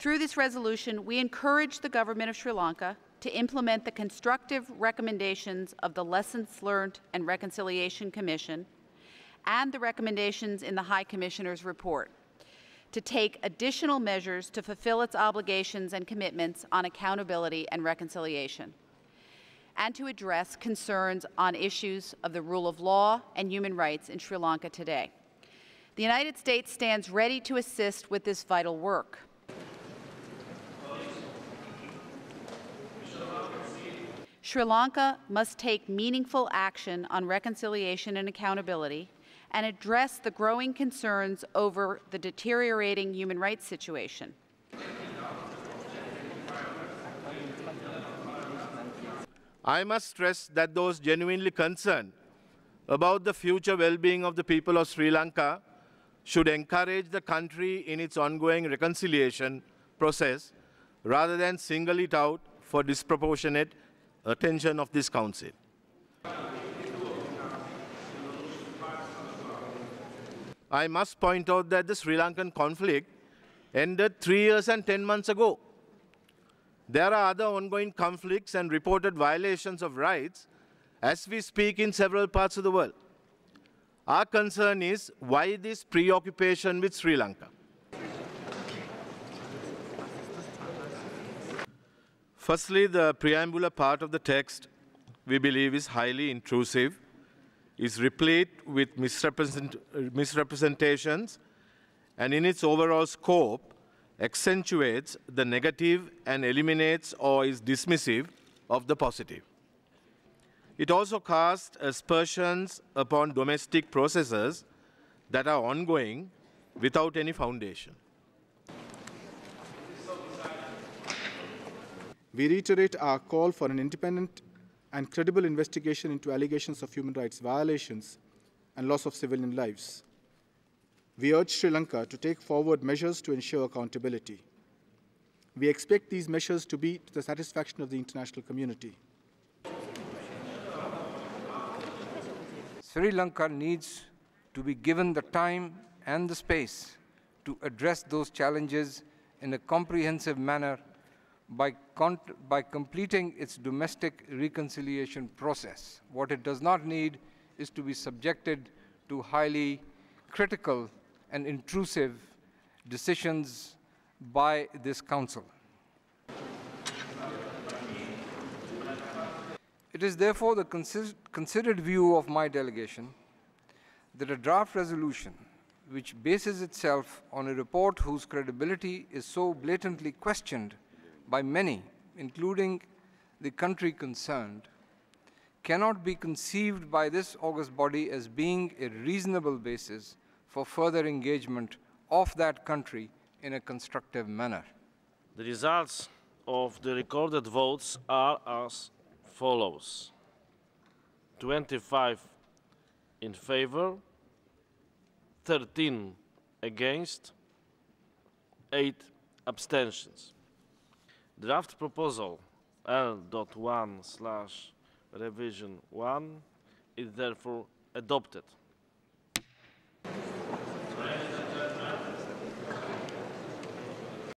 Through this resolution, we encourage the government of Sri Lanka to implement the constructive recommendations of the Lessons Learned and Reconciliation Commission and the recommendations in the High Commissioner's report, to take additional measures to fulfill its obligations and commitments on accountability and reconciliation, and to address concerns on issues of the rule of law and human rights in Sri Lanka today. The United States stands ready to assist with this vital work. Sri Lanka must take meaningful action on reconciliation and accountability and address the growing concerns over the deteriorating human rights situation. I must stress that those genuinely concerned about the future well-being of the people of Sri Lanka should encourage the country in its ongoing reconciliation process rather than single it out for disproportionate attention of this Council. I must point out that the Sri Lankan conflict ended 3 years and 10 months ago. There are other ongoing conflicts and reported violations of rights as we speak in several parts of the world. Our concern is why this preoccupation with Sri Lanka. Firstly, the preambular part of the text, we believe, is highly intrusive, is replete with misrepresentations, and in its overall scope, accentuates the negative and eliminates or is dismissive of the positive. It also casts aspersions upon domestic processes that are ongoing without any foundation. We reiterate our call for an independent and credible investigation into allegations of human rights violations and loss of civilian lives. We urge Sri Lanka to take forward measures to ensure accountability. We expect these measures to be to the satisfaction of the international community. Sri Lanka needs to be given the time and the space to address those challenges in a comprehensive manner by completing its domestic reconciliation process. What it does not need is to be subjected to highly critical and intrusive decisions by this Council. It is therefore the considered view of my delegation that a draft resolution which bases itself on a report whose credibility is so blatantly questioned by many, including the country concerned, cannot be conceived by this august body as being a reasonable basis for further engagement of that country in a constructive manner. The results of the recorded votes are as follows: 25 in favor, 13 against, 8 abstentions. Draft proposal L.1/revision 1 is therefore adopted.